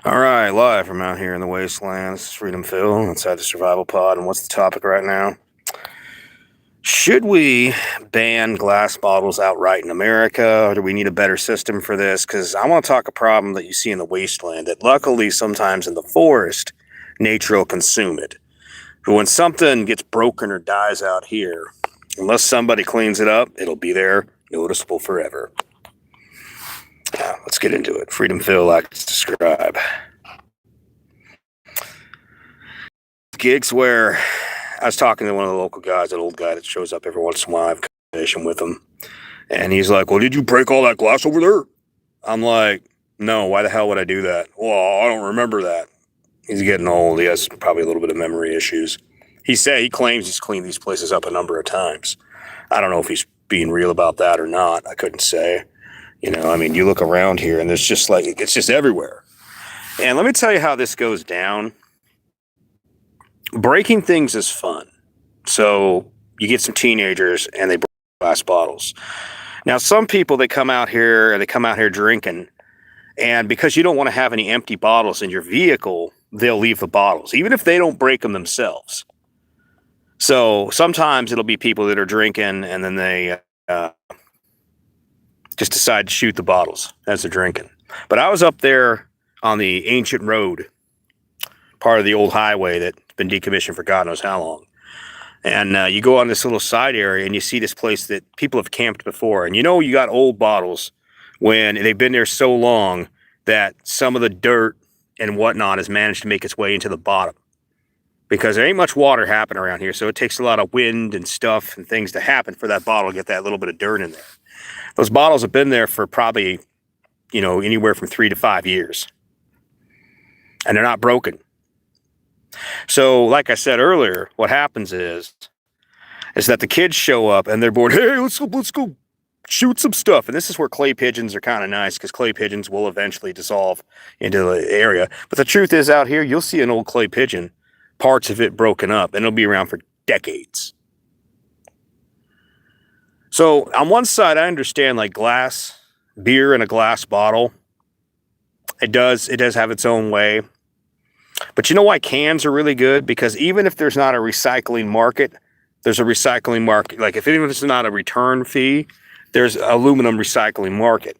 All right, live from out here in the wasteland. This is Freedom Phil inside the survival pod. And what's the topic right now? Should we ban glass bottles outright in America, or do we need a better system for this? Because I want to talk a problem that you see in the wasteland that luckily sometimes in the forest, nature will consume it. But when something gets broken or dies out here, unless somebody cleans it up, it'll be there noticeable forever. Yeah, let's get into it. Freedom Phil likes to describe gigs where I was talking to one of the local guys, an old guy that shows up every once in a while. I have a conversation with him. And he's like, well, did you break all that glass over there? I'm like, no, why the hell would I do that? Well, I don't remember that. He's getting old. He has probably a little bit of memory issues. He claims he's cleaned these places up a number of times. I don't know if he's being real about that or not. I couldn't say. I mean, you look around here and there's just like, it's just everywhere. And let me tell you how this goes down. Breaking things is fun. So you get some teenagers and they break glass bottles. Now, some people, they come out here drinking, and because you don't want to have any empty bottles in your vehicle, they'll leave the bottles, even if they don't break them themselves. So sometimes it'll be people that are drinking and then they just decide to shoot the bottles as they're drinking. But I was up there on the ancient road, part of the old highway that's been decommissioned for God knows how long. And you go on this little side area and you see this place that people have camped before. And you got old bottles when they've been there so long that some of the dirt and whatnot has managed to make its way into the bottom. Because there ain't much water happening around here. So it takes a lot of wind and stuff and things to happen for that bottle to get that little bit of dirt in there. Those bottles have been there for probably, anywhere from 3 to 5 years. And they're not broken. So, like I said earlier, what happens is that the kids show up and they're bored. Hey, let's go shoot some stuff. And this is where clay pigeons are kind of nice because clay pigeons will eventually dissolve into the area. But the truth is, out here, you'll see an old clay pigeon, parts of it broken up, and it'll be around for decades. So, on one side, I understand like glass, beer in a glass bottle. It does have its own way. But you know why cans are really good? Because even if there's not a recycling market, there's a recycling market. Like if it's not a return fee, there's aluminum recycling market.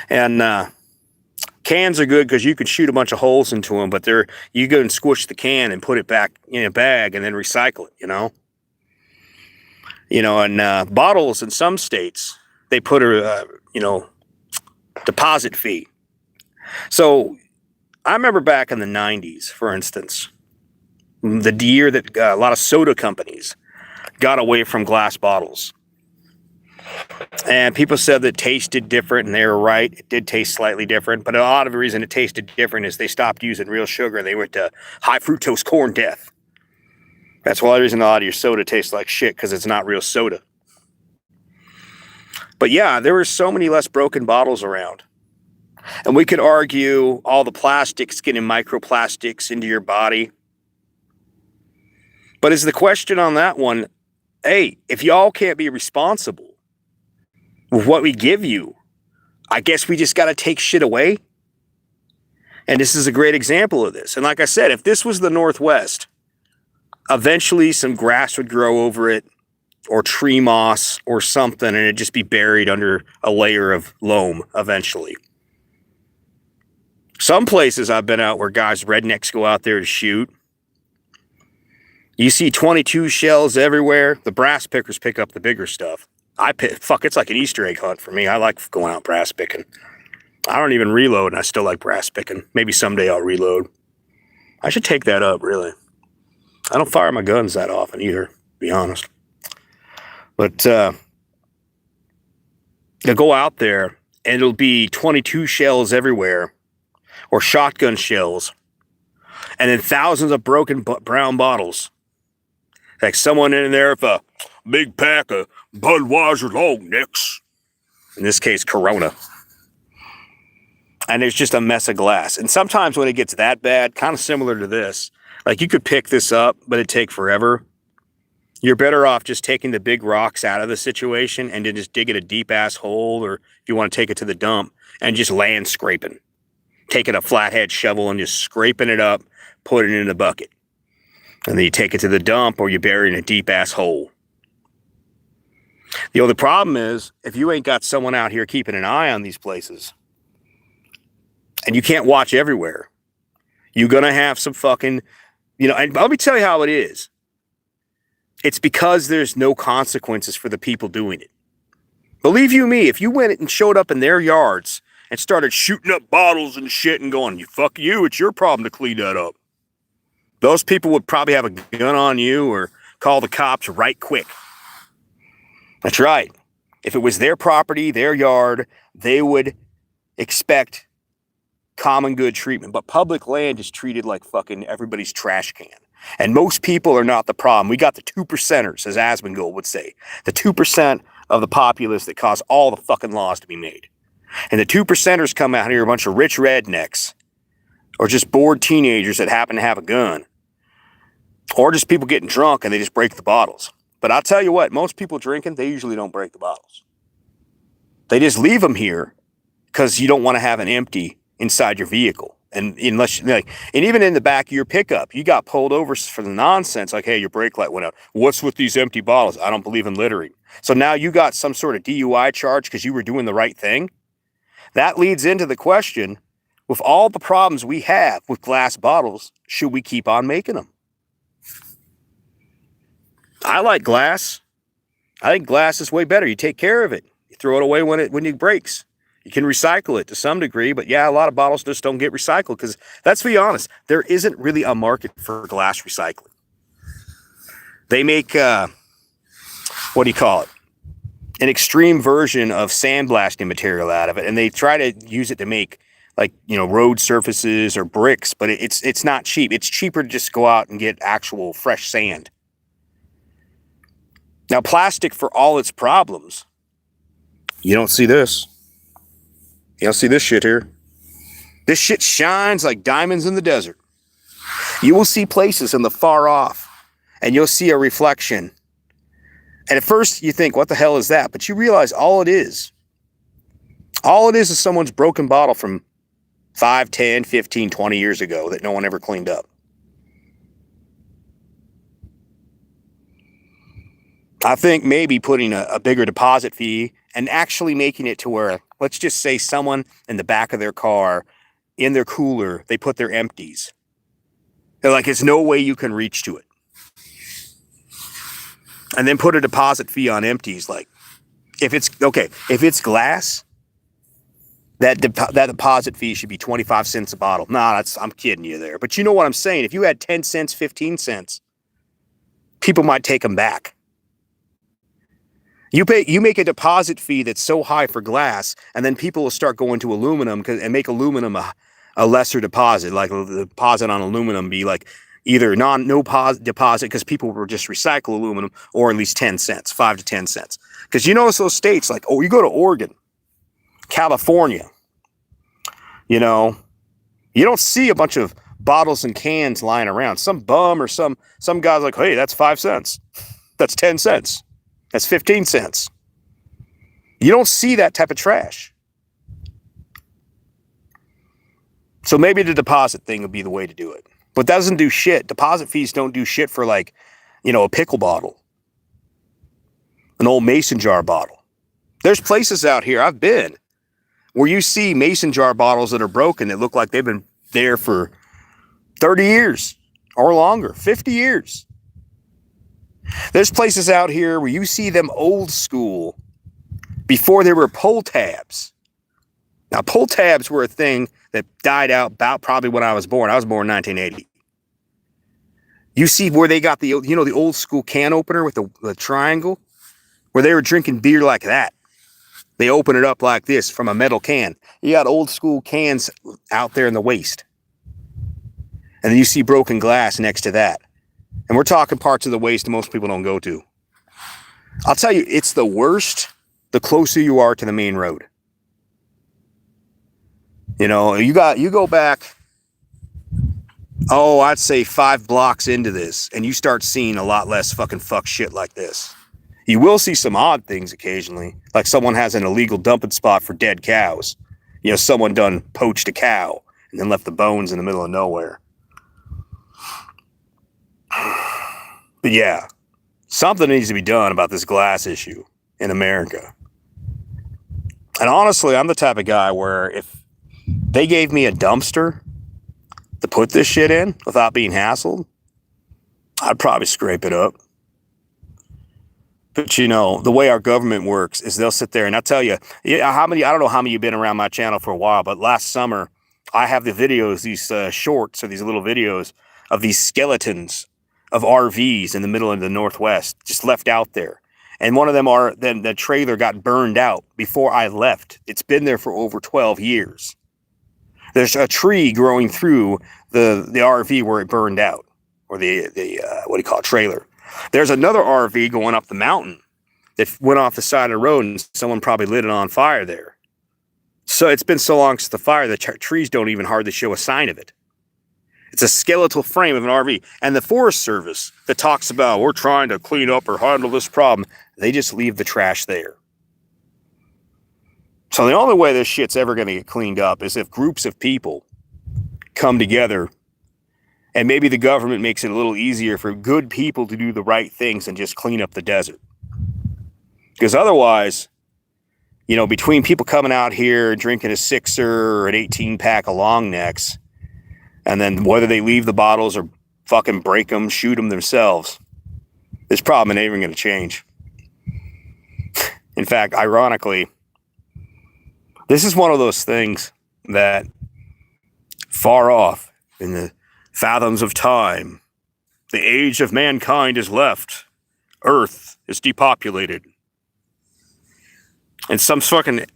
And cans are good because you can shoot a bunch of holes into them, but you go and squish the can and put it back in a bag and then recycle it, and bottles in some states, they put a, deposit fee. So I remember back in the 90s, for instance, the year that a lot of soda companies got away from glass bottles. And people said that it tasted different, and they were right. It did taste slightly different. But a lot of the reason it tasted different is they stopped using real sugar. They went to high fructose corn death. That's why the reason a lot of your soda tastes like shit, because it's not real soda. But yeah, there were so many less broken bottles around. And we could argue all the plastics getting microplastics into your body. But is the question on that one, hey, if y'all can't be responsible with what we give you, I guess we just got to take shit away? And this is a great example of this. And like I said, if this was the Northwest, eventually some grass would grow over it, or tree moss or something, and it'd just be buried under a layer of loam eventually. Some places I've been out where guys, rednecks, go out there to shoot. You see 22 shells everywhere. The brass pickers pick up the bigger stuff. It's like an Easter egg hunt for me. I like going out brass picking. I don't even reload, and I still like brass picking. Maybe someday I'll reload. I should take that up, really. I don't fire my guns that often either, to be honest. But they'll go out there, and it'll be 22 shells everywhere, or shotgun shells, and then thousands of broken brown bottles. Like someone in there with a big pack of Budweiser long necks. In this case, Corona. And there's just a mess of glass. And sometimes when it gets that bad, kind of similar to this, like you could pick this up, but it'd take forever. You're better off just taking the big rocks out of the situation and then just digging a deep ass hole, or if you want to take it to the dump, and just land scraping. taking a flathead shovel and just scraping it up, putting it in a bucket. And then you take it to the dump or you bury it in a deep-ass hole. The problem is, if you ain't got someone out here keeping an eye on these places, and you can't watch everywhere, you're going to have some fucking, and let me tell you how it is. It's because there's no consequences for the people doing it. Believe you me, if you went and showed up in their yards and started shooting up bottles and shit and going, fuck you, it's your problem to clean that up. Those people would probably have a gun on you or call the cops right quick. That's right. If it was their property, their yard, they would expect common good treatment. But public land is treated like fucking everybody's trash can. And most people are not the problem. We got the 2%ers, as Asmongold would say. The 2% of the populace that cause all the fucking laws to be made. And the 2%ers come out here, a bunch of rich rednecks, or just bored teenagers that happen to have a gun, or just people getting drunk and they just break the bottles. But I'll tell you what, most people drinking, they usually don't break the bottles. They just leave them here because you don't want to have an empty inside your vehicle. And unless, and even in the back of your pickup, you got pulled over for the nonsense, like, hey, your brake light went out. What's with these empty bottles? I don't believe in littering. So now you got some sort of DUI charge because you were doing the right thing. That leads into the question, with all the problems we have with glass bottles, should we keep on making them? I like glass. I think glass is way better. You take care of it. You throw it away when it breaks. You can recycle it to some degree, but yeah, a lot of bottles just don't get recycled because, let's be honest, there isn't really a market for glass recycling. They make, an extreme version of sandblasting material out of it, and they try to use it to make, road surfaces or bricks, but it's not cheap. It's cheaper to just go out and get actual fresh sand. Now, plastic, for all its problems, you don't see this. You don't see this shit here. This shit shines like diamonds in the desert. You will see places in the far off, and you'll see a reflection. And at first, you think, what the hell is that? But you realize all it is someone's broken bottle from 5, 10, 15, 20 years ago that no one ever cleaned up. I think maybe putting a bigger deposit fee and actually making it to where, let's just say someone in the back of their car, in their cooler, they put their empties. They're like, there's no way you can reach to it. And then put a deposit fee on empties. Like, if it's glass, that deposit fee should be 25 cents a bottle. Nah, I'm kidding you there. But you know what I'm saying? If you had 10 cents, 15 cents, people might take them back. You make a deposit fee that's so high for glass, and then people will start going to aluminum and make aluminum a lesser deposit. Like the deposit on aluminum be like either no deposit because people will just recycle aluminum, or at least 10 cents, 5 to 10 cents. Because you notice those states, like, you go to Oregon, California, you don't see a bunch of bottles and cans lying around. Some bum or some guy's like, hey, that's 5 cents. That's 10 cents. That's 15 cents. You don't see that type of trash. So maybe the deposit thing would be the way to do it. But that doesn't do shit. Deposit fees don't do shit for a pickle bottle. An old mason jar bottle. There's places out here, I've been, where you see mason jar bottles that are broken that look like they've been there for 30 years or longer, 50 years. There's places out here where you see them old school before there were pull tabs. Now, pull tabs were a thing that died out about probably when I was born. I was born in 1980. You see where they got the old school can opener with the triangle, where they were drinking beer like that. They open it up like this from a metal can. You got old school cans out there in the waste. And then you see broken glass next to that. And we're talking parts of the waste that most people don't go to. I'll tell you, it's the worst the closer you are to the main road. You go back, I'd say 5 blocks into this, and you start seeing a lot less fucking fuck shit like this. You will see some odd things occasionally, like someone has an illegal dumping spot for dead cows. Someone done poached a cow and then left the bones in the middle of nowhere. But yeah, something needs to be done about this glass issue in America. And honestly, I'm the type of guy where if they gave me a dumpster to put this shit in without being hassled, I'd probably scrape it up. But you know, the way our government works is they'll sit there and I'll tell you, I don't know how many you've been around my channel for a while, but last summer I have the videos, these shorts or these little videos of these skeletons of RVs in the middle of the Northwest, just left out there. And one of them then the trailer got burned out before I left. It's been there for over 12 years. There's a tree growing through the RV where it burned out, or the what do you call it, trailer. There's another RV going up the mountain that went off the side of the road, and someone probably lit it on fire there. So it's been so long since the fire, the trees don't even hardly show a sign of it. It's a skeletal frame of an RV. And the Forest Service that talks about we're trying to clean up or handle this problem, they just leave the trash there. So the only way this shit's ever going to get cleaned up is if groups of people come together, and maybe the government makes it a little easier for good people to do the right things and just clean up the desert. Because otherwise, you know, between people coming out here drinking a sixer or an 18-pack of long necks, and then whether they leave the bottles or fucking break them, shoot them themselves, this problem ain't even going to change. In fact, ironically, this is one of those things that far off in the fathoms of time, the age of mankind is left. Earth is depopulated. And some fucking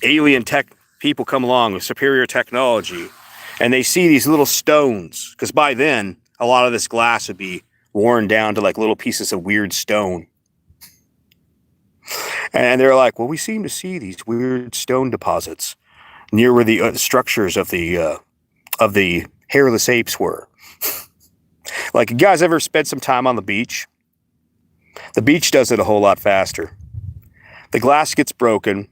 alien tech people come along with superior technology, and they see these little stones, because by then, a lot of this glass would be worn down to like little pieces of weird stone. And they're like, well, we seem to see these weird stone deposits near where the structures of the hairless apes were. Like, you guys ever spent some time on the beach? The beach does it a whole lot faster. The glass gets broken,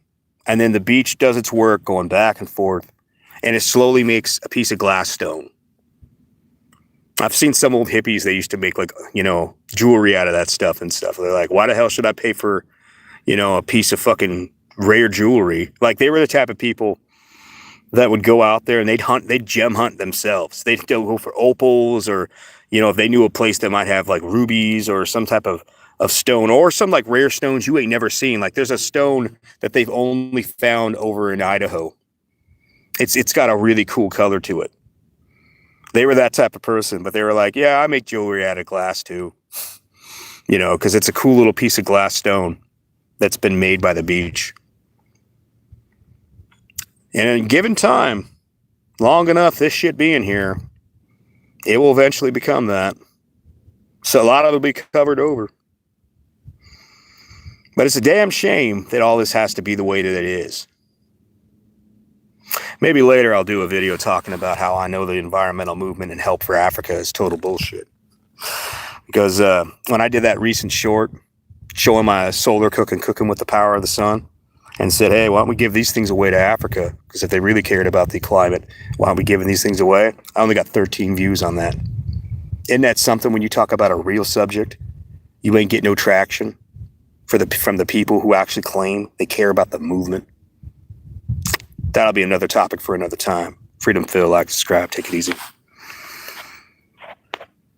and then the beach does its work going back and forth, and it slowly makes a piece of glass stone. I've seen some old hippies, they used to make, like, you know, jewelry out of that stuff and stuff. They're like, why the hell should I pay for, you know, a piece of fucking rare jewelry? Like, they were the type of people that would go out there and they'd gem hunt themselves. They'd go for opals, or, you know, if they knew a place that might have like rubies or some type of stone, or some like rare stones you ain't never seen. Like, there's a stone that they've only found over in Idaho. It's got a really cool color to it. They were that type of person, but they were like, yeah, I make jewelry out of glass too. You know, because it's a cool little piece of glass stone that's been made by the beach. And given time, long enough, this shit being here, it will eventually become that. So a lot of it will be covered over. But it's a damn shame that all this has to be the way that it is. Maybe later I'll do a video talking about how I know the environmental movement and help for Africa is total bullshit. Because when I did that recent short showing my solar cooking with the power of the sun, and said, hey, why don't we give these things away to Africa? Because if they really cared about the climate, why aren't we giving these things away? I only got 13 views on that. Isn't that something? When you talk about a real subject, you ain't get no traction from the people who actually claim they care about the movement. That'll be another topic for another time. Freedom Phil, like, subscribe, take it easy.